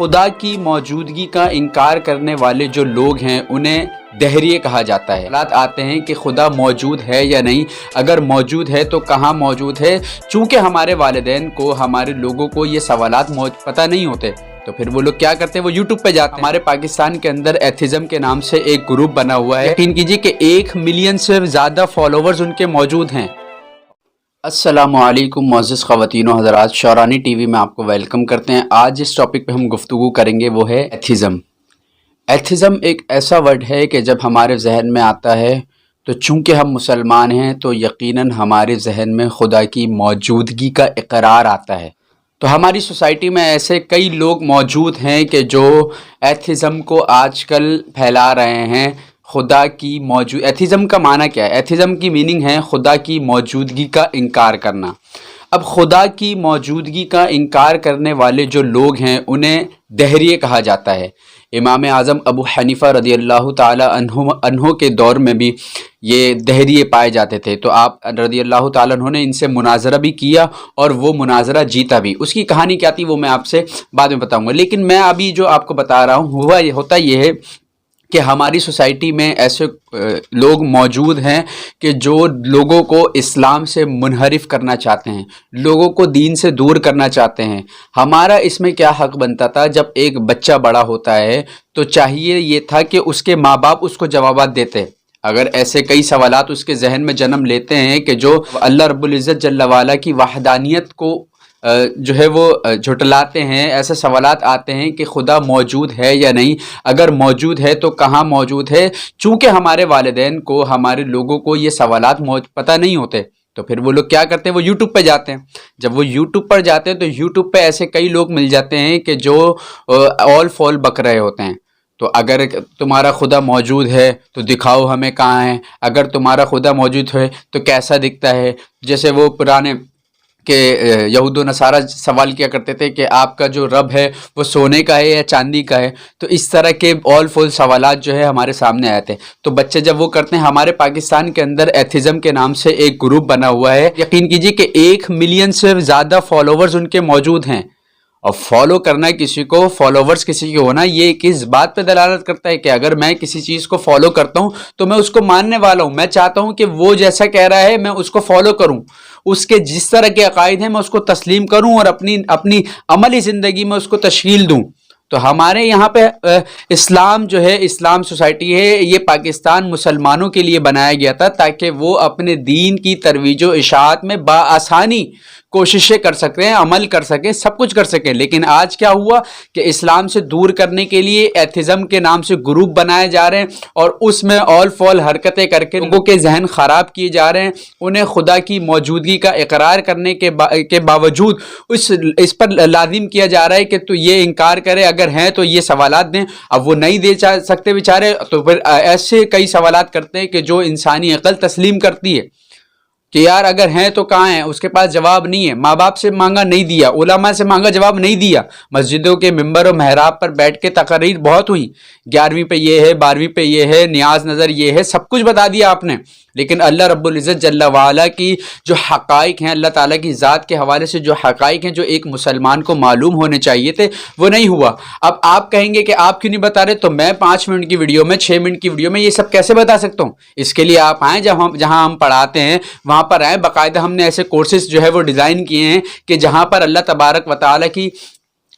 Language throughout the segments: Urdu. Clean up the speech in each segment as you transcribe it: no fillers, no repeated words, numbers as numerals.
خدا کی موجودگی کا انکار کرنے والے جو لوگ ہیں انہیں دہریے کہا جاتا ہے۔ سوالات آتے ہیں کہ خدا موجود ہے یا نہیں، اگر موجود ہے تو کہاں موجود ہے۔ چونکہ ہمارے والدین کو، ہمارے لوگوں کو یہ سوالات پتہ نہیں ہوتے، تو پھر وہ لوگ کیا کرتے ہیں، وہ یوٹیوب پہ جاتے ہیں۔ ہمارے پاکستان کے اندر ایتھیزم کے نام سے ایک گروپ بنا ہوا ہے، یقین کیجیے کہ 1 ملین سے زیادہ فالوورز ان کے موجود ہیں۔ السلام علیکم معزز خواتین و حضرات، شعرانی ٹی وی میں آپ کو ویلکم کرتے ہیں۔ آج جس ٹاپک پہ ہم گفتگو کریں گے وہ ہے ایتھیزم۔ ایتھیزم ایک ایسا ورڈ ہے کہ جب ہمارے ذہن میں آتا ہے تو چونکہ ہم مسلمان ہیں تو یقیناً ہمارے ذہن میں خدا کی موجودگی کا اقرار آتا ہے۔ تو ہماری سوسائٹی میں ایسے کئی لوگ موجود ہیں کہ جو ایتھیزم کو آج کل پھیلا رہے ہیں۔ خدا کی ایتھیزم کا معنی کیا ہے؟ ایتھیزم کی میننگ ہے خدا کی موجودگی کا انکار کرنا۔ اب خدا کی موجودگی کا انکار کرنے والے جو لوگ ہیں انہیں دہریے کہا جاتا ہے۔ امام اعظم ابو حنیفہ رضی اللہ تعالی عنہ کے دور میں بھی یہ دہریے پائے جاتے تھے، تو آپ رضی اللہ تعالیٰ عنہ نے ان سے مناظرہ بھی کیا اور وہ مناظرہ جیتا بھی۔ اس کی کہانی کیا تھی وہ میں آپ سے بعد میں بتاؤں گا، لیکن میں ابھی جو آپ کو بتا رہا ہوں ہوتا یہ ہے کہ ہماری سوسائٹی میں ایسے لوگ موجود ہیں کہ جو لوگوں کو اسلام سے منحرف کرنا چاہتے ہیں، لوگوں کو دین سے دور کرنا چاہتے ہیں۔ ہمارا اس میں کیا حق بنتا تھا؟ جب ایک بچہ بڑا ہوتا ہے تو چاہیے یہ تھا کہ اس کے ماں باپ اس کو جوابات دیتے۔ اگر ایسے کئی سوالات اس کے ذہن میں جنم لیتے ہیں کہ جو اللہ رب العزت جل وعلا کی وحدانیت کو جو ہے وہ جھٹلاتے ہیں، ایسے سوالات آتے ہیں کہ خدا موجود ہے یا نہیں، اگر موجود ہے تو کہاں موجود ہے۔ چونکہ ہمارے والدین کو، ہمارے لوگوں کو یہ سوالات پتہ نہیں ہوتے، تو پھر وہ لوگ کیا کرتے ہیں، وہ یوٹیوب پہ جاتے ہیں۔ جب وہ یوٹیوب پر جاتے ہیں تو یوٹیوب پہ ایسے کئی لوگ مل جاتے ہیں کہ جو آل فول بک رہے ہوتے ہیں۔ تو اگر تمہارا خدا موجود ہے تو دکھاؤ ہمیں کہاں ہے، اگر تمہارا خدا موجود ہے تو کیسا دکھتا ہے۔ جیسے وہ پرانے کہ یہود و نصارہ سوال کیا کرتے تھے کہ آپ کا جو رب ہے وہ سونے کا ہے یا چاندی کا ہے، تو اس طرح کے آل فول سوالات جو ہے ہمارے سامنے آئے تھے۔ تو بچے جب وہ کرتے ہیں، ہمارے پاکستان کے اندر ایتھیزم کے نام سے ایک گروپ بنا ہوا ہے، یقین کیجیے کہ 1 ملین سے زیادہ فالوورز ان کے موجود ہیں۔ اور فالو کرنا کسی کو، فالوورز کسی کے ہونا، یہ کس بات پہ دلالت کرتا ہے کہ اگر میں کسی چیز کو فالو کرتا ہوں تو میں اس کو ماننے والا ہوں، میں چاہتا ہوں کہ وہ جیسا کہہ رہا ہے میں اس کو فالو کروں، اس کے جس طرح کے عقائد ہیں میں اس کو تسلیم کروں اور اپنی عملی زندگی میں اس کو تشکیل دوں۔ تو ہمارے یہاں پہ اسلام جو ہے، اسلام سوسائٹی ہے، یہ پاکستان مسلمانوں کے لیے بنایا گیا تھا تاکہ وہ اپنے دین کی ترویج و اشاعت میں بآسانی کوششیں کر سکیں، عمل کر سکیں، سب کچھ کر سکیں۔ لیکن آج کیا ہوا کہ اسلام سے دور کرنے کے لیے ایتھیزم کے نام سے گروپ بنائے جا رہے ہیں اور اس میں آل فال حرکتیں کر کے لوگوں کے ذہن خراب کیے جا رہے ہیں۔ انہیں خدا کی موجودگی کا اقرار کرنے کے باوجود اس پر لازم کیا جا رہا ہے کہ تو یہ انکار کرے، اگر ہیں تو یہ سوالات دیں۔ اب وہ نہیں دے سکتے بیچارے، تو پھر ایسے کئی سوالات کرتے ہیں کہ جو انسانی عقل تسلیم کرتی ہے کہ یار اگر ہیں تو کہاں ہیں، اس کے پاس جواب نہیں ہے۔ ماں باپ سے مانگا نہیں دیا، علماء سے مانگا جواب نہیں دیا، مسجدوں کے منبر و محراب پر بیٹھ کے تقاریر بہت ہوئی، 11ویں پہ یہ ہے، 12ویں پہ یہ ہے، نیاز نظر یہ ہے، سب کچھ بتا دیا آپ نے، لیکن اللہ رب العزت جل وعلا کی جو حقائق ہیں، اللہ تعالیٰ کی ذات کے حوالے سے جو حقائق ہیں جو ایک مسلمان کو معلوم ہونے چاہیے تھے، وہ نہیں ہوا۔ اب آپ کہیں گے کہ آپ کیوں نہیں بتا رہے، تو میں 5 منٹ کی ویڈیو میں، 6 منٹ کی ویڈیو میں یہ سب کیسے بتا سکتا ہوں؟ اس کے لیے آپ آئیں، جہاں ہم پڑھاتے ہیں وہاں پر آئیں، باقاعدہ ہم نے ایسے کورسز جو ہے وہ ڈیزائن کیے ہیں کہ جہاں پر اللہ تبارک و تعالیٰ کی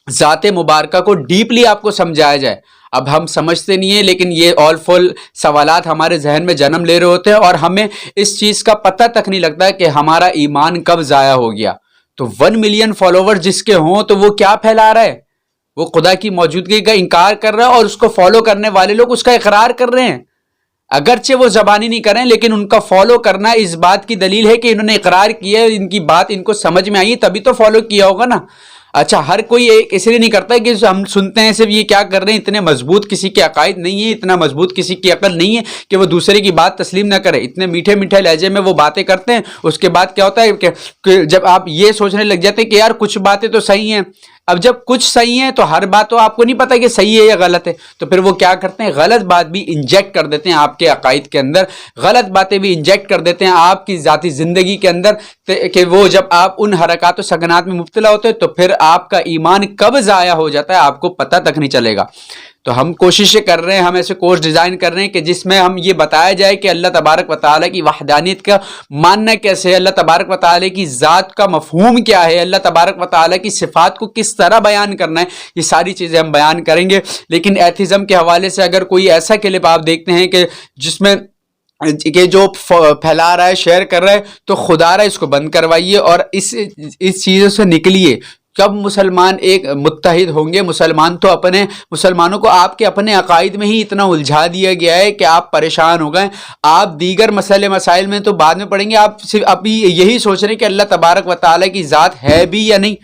ذات مبارکہ کو ڈیپلی آپ کو سمجھایا جائے۔ اب ہم سمجھتے نہیں ہیں، لیکن یہ آل فول سوالات ہمارے ذہن میں جنم لے رہے ہوتے ہیں اور ہمیں اس چیز کا پتہ تک نہیں لگتا کہ ہمارا ایمان کب ضائع ہو گیا۔ تو 1 ملین فالوور جس کے ہوں تو وہ کیا پھیلا رہا ہے؟ وہ خدا کی موجودگی کا انکار کر رہا ہے اور اس کو فالو کرنے والے لوگ اس کا اقرار کر رہے ہیں، اگرچہ وہ زبانی نہیں کریں، لیکن ان کا فالو کرنا اس بات کی دلیل ہے کہ انہوں نے اقرار کیا ہے، ان کی بات ان کو سمجھ میں آئی تبھی تو فالو کیا ہوگا نا۔ اچھا، ہر کوئی اس لیے نہیں کرتا کہ ہم سنتے ہیں صرف یہ کیا کر رہے ہیں، اتنے مضبوط کسی کے عقائد نہیں ہے، اتنا مضبوط کسی کی عقل نہیں ہے کہ وہ دوسرے کی بات تسلیم نہ کرے، اتنے میٹھے میٹھے لہجے میں وہ باتیں کرتے ہیں۔ اس کے بعد کیا ہوتا ہے کہ جب آپ یہ سوچنے لگ جاتے ہیں کہ یار کچھ باتیں تو صحیح ہیں، اب جب کچھ صحیح ہے تو ہر بات تو آپ کو نہیں پتا کہ صحیح ہے یا غلط ہے، تو پھر وہ کیا کرتے ہیں، غلط بات بھی انجیکٹ کر دیتے ہیں آپ کے عقائد کے اندر، غلط باتیں بھی انجیکٹ کر دیتے ہیں آپ کی ذاتی زندگی کے اندر، کہ وہ جب آپ ان حرکات و سکنات میں مبتلا ہوتے ہیں تو پھر آپ کا ایمان کب ضائع ہو جاتا ہے آپ کو پتہ تک نہیں چلے گا۔ تو ہم کوششیں کر رہے ہیں، ہم ایسے کورس ڈیزائن کر رہے ہیں کہ جس میں ہم یہ بتایا جائے کہ اللہ تبارک و تعالیٰ کی وحدانیت کا ماننا کیسے ہے، اللہ تبارک و تعالیٰ کی ذات کا مفہوم کیا ہے، اللہ تبارک و تعالیٰ کی صفات کو کس طرح بیان کرنا ہے، یہ ساری چیزیں ہم بیان کریں گے۔ لیکن ایتھزم کے حوالے سے اگر کوئی ایسا کلپ آپ دیکھتے ہیں کہ جس میں کہ جو پھیلا رہا ہے، شیئر کر رہا ہے، تو خدا رہا اس کو بند کروائیے اور اس چیزوں سے نکلیے۔ کب مسلمان ایک متحد ہوں گے؟ مسلمانوں کو آپ کے اپنے عقائد میں ہی اتنا الجھا دیا گیا ہے کہ آپ پریشان ہو گئے۔ آپ دیگر مسائل میں تو بعد میں پڑھیں گے، آپ صرف ابھی یہی سوچ رہے ہیں کہ اللہ تبارک و تعالیٰ کی ذات ہے بھی یا نہیں۔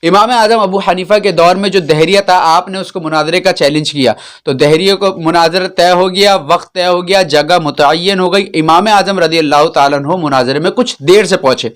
امام اعظم ابو حنیفہ کے دور میں جو دہریہ تھا، آپ نے اس کو مناظرے کا چیلنج کیا، تو دہریہ کو مناظرہ طے ہو گیا، وقت طے ہو گیا، جگہ متعین ہو گئی۔ امام اعظم رضی اللہ تعالیٰ عنہ مناظرے میں کچھ دیر سے پہنچے،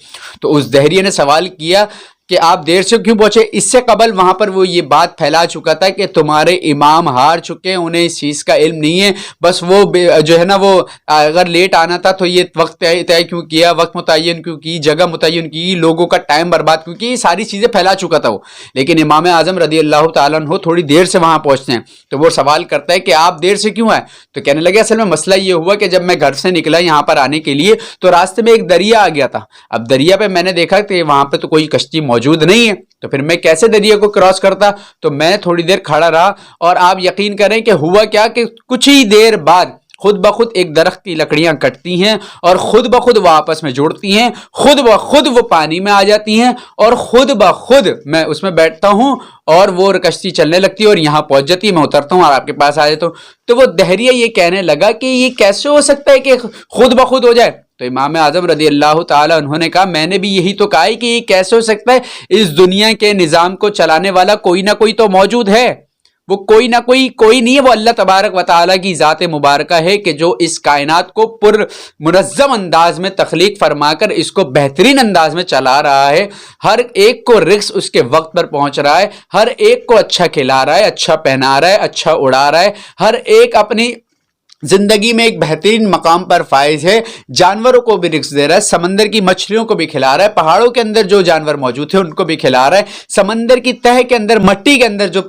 تو اس دہریہ نے سوال کیا کہ آپ دیر سے کیوں پہنچے؟ اس سے قبل وہاں پر وہ یہ بات پھیلا چکا تھا کہ تمہارے امام ہار چکے ہیں، انہیں اس چیز کا علم نہیں ہے، بس وہ جو ہے نا، وہ اگر لیٹ آنا تھا تو یہ وقت طے کیوں کیا، وقت متعین کیوں کی، جگہ متعین کی، لوگوں کا ٹائم برباد کیوں کی، یہ ساری چیزیں پھیلا چکا تھا وہ۔ لیکن امام اعظم رضی اللہ تعالیٰ عنہ تھوڑی دیر سے وہاں پہنچتے ہیں، تو وہ سوال کرتا ہے کہ آپ دیر سے کیوں آئے؟ تو کہنے لگے اصل میں مسئلہ یہ ہوا کہ جب میں گھر سے نکلا یہاں پر آنے کے لیے تو راستے میں ایک دریا آ گیا تھا، اب دریا پہ میں نے دیکھا کہ وہاں پہ تو کوئی کشتی موجود نہیں ہے، تو پھر میں کیسے دریا کو کراس کرتا؟ تو میں تھوڑی دیر کھڑا رہا، اور آپ یقین کریں کہ ہوا کیا کہ کچھ ہی دیر بعد خود بخود ایک درخت کی لکڑیاں کٹتی ہیں اور خود بخود وہ آپس میں جڑتی ہیں، خود بخود وہ پانی میں آ جاتی ہیں، اور خود بخود میں اس میں بیٹھتا ہوں اور وہ کشتی چلنے لگتی ہے اور یہاں پہنچ جاتی ہے، میں اترتا ہوں اور آپ کے پاس آ جاتا ہوں۔ تو وہ دہریہ یہ کہنے لگا کہ یہ کیسے ہو سکتا ہے کہ خود بخود ہو جائے؟ تو امام اعظم رضی اللہ تعالیٰ انہوں نے کہا میں نے بھی یہی تو کہا ہے کہ یہ کیسے ہو سکتا ہے، اس دنیا کے نظام کو چلانے والا کوئی نہ کوئی تو موجود ہے، وہ کوئی نہ کوئی نہیں ہے، وہ اللہ تبارک و تعالیٰ کی ذات مبارکہ ہے کہ جو اس کائنات کو پر منظم انداز میں تخلیق فرما کر اس کو بہترین انداز میں چلا رہا ہے، ہر ایک کو رزق اس کے وقت پر پہنچ رہا ہے، ہر ایک کو اچھا کھلا رہا ہے، اچھا پہنا رہا ہے، اچھا اڑا رہا ہے، ہر ایک اپنی زندگی میں ایک بہترین مقام پر فائز ہے، جانوروں کو بھی رزق دے رہا ہے، سمندر کی مچھلیوں کو بھی کھلا رہا ہے، پہاڑوں کے اندر جو جانور موجود ہیں ان کو بھی کھلا رہا ہے، سمندر کی تہہ کے اندر، مٹی کے اندر جو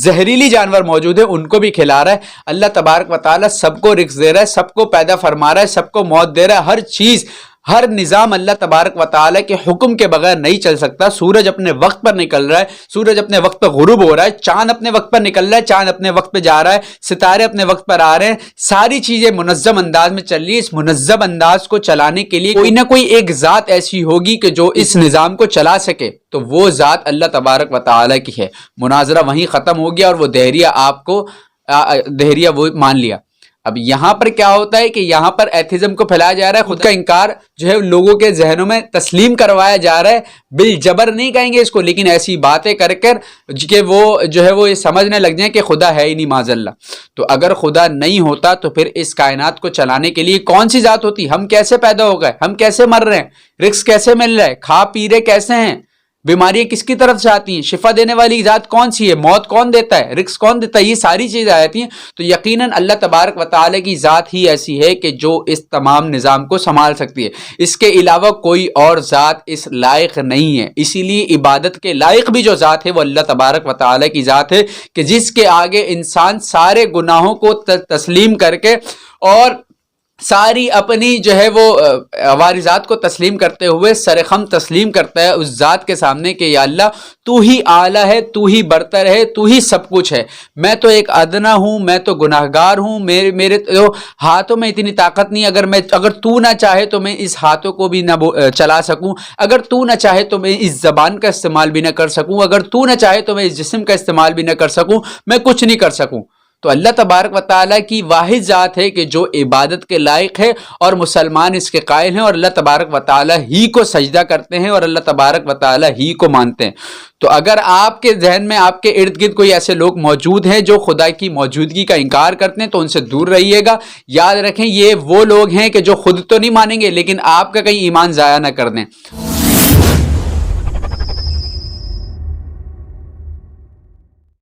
زہریلی جانور موجود ہیں ان کو بھی کھلا رہا ہے۔ اللہ تبارک و تعالیٰ سب کو رزق دے رہا ہے، سب کو پیدا فرما رہا ہے، سب کو موت دے رہا ہے، ہر چیز، ہر نظام اللہ تبارک و تعالیٰ کے حکم کے بغیر نہیں چل سکتا۔ سورج اپنے وقت پر نکل رہا ہے، سورج اپنے وقت پر غروب ہو رہا ہے، چاند اپنے وقت پر نکل رہا ہے، چاند اپنے وقت پہ جا رہا ہے، ستارے اپنے وقت پر آ رہے ہیں، ساری چیزیں منظم انداز میں چل رہی ہے۔ اس منظم انداز کو چلانے کے لیے کوئی نہ کوئی ایک ذات ایسی ہوگی کہ جو اس نظام کو چلا سکے، تو وہ ذات اللہ تبارک و تعالیٰ کی ہے۔ مناظرہ وہیں ختم ہو گیا اور وہ دہریہ وہ مان لیا۔ اب یہاں پر کیا ہوتا ہے کہ یہاں پر ایتھزم کو پھیلایا جا رہا ہے، خود کا انکار جو ہے لوگوں کے ذہنوں میں تسلیم کروایا جا رہا ہے، بالجبر نہیں کہیں گے اس کو، لیکن ایسی باتیں کر کر کہ وہ جو ہے وہ یہ سمجھنے لگ جائیں کہ خدا ہے ہی نہیں معاذ اللہ۔ تو اگر خدا نہیں ہوتا تو پھر اس کائنات کو چلانے کے لیے کون سی ذات ہوتی؟ ہم کیسے پیدا ہو گئے؟ ہم کیسے مر رہے ہیں؟ رزق کیسے مل رہا ہے؟ کھا پی رہے کیسے ہیں؟ بیماریاں کس کی طرف سے آتی ہیں؟ شفا دینے والی ذات کون سی ہے؟ موت کون دیتا ہے؟ رزق کون دیتا ہے؟ یہ ساری چیزیں آتی ہیں۔ تو یقیناً اللہ تبارک و تعالیٰ کی ذات ہی ایسی ہے کہ جو اس تمام نظام کو سنبھال سکتی ہے، اس کے علاوہ کوئی اور ذات اس لائق نہیں ہے۔ اسی لیے عبادت کے لائق بھی جو ذات ہے وہ اللہ تبارک و تعالیٰ کی ذات ہے کہ جس کے آگے انسان سارے گناہوں کو تسلیم کر کے اور ساری اپنی جو ہے وہ واردات کو تسلیم کرتے ہوئے سرخم تسلیم کرتا ہے اس ذات کے سامنے کہ یا اللہ تو ہی اعلیٰ ہے، تو ہی برتر ہے، تو ہی سب کچھ ہے، میں تو ایک ادنا ہوں، میں تو گناہگار ہوں، میرے تو ہاتھوں میں اتنی طاقت نہیں، اگر تو نہ چاہے تو میں اس ہاتھوں کو بھی نہ چلا سکوں، اگر تو نہ چاہے تو میں اس زبان کا استعمال بھی نہ کر سکوں، اگر تو نہ چاہے تو میں اس جسم کا استعمال بھی نہ کر سکوں، میں کچھ نہیں کر سکوں۔ تو اللہ تبارک و تعالیٰ کی واحد ذات ہے کہ جو عبادت کے لائق ہے اور مسلمان اس کے قائل ہیں اور اللہ تبارک و تعالیٰ ہی کو سجدہ کرتے ہیں اور اللہ تبارک و تعالیٰ ہی کو مانتے ہیں۔ تو اگر آپ کے ذہن میں آپ کے ارد گرد کوئی ایسے لوگ موجود ہیں جو خدا کی موجودگی کا انکار کرتے ہیں تو ان سے دور رہیے گا۔ یاد رکھیں یہ وہ لوگ ہیں کہ جو خود تو نہیں مانیں گے لیکن آپ کا کہیں ایمان ضائع نہ کر دیں۔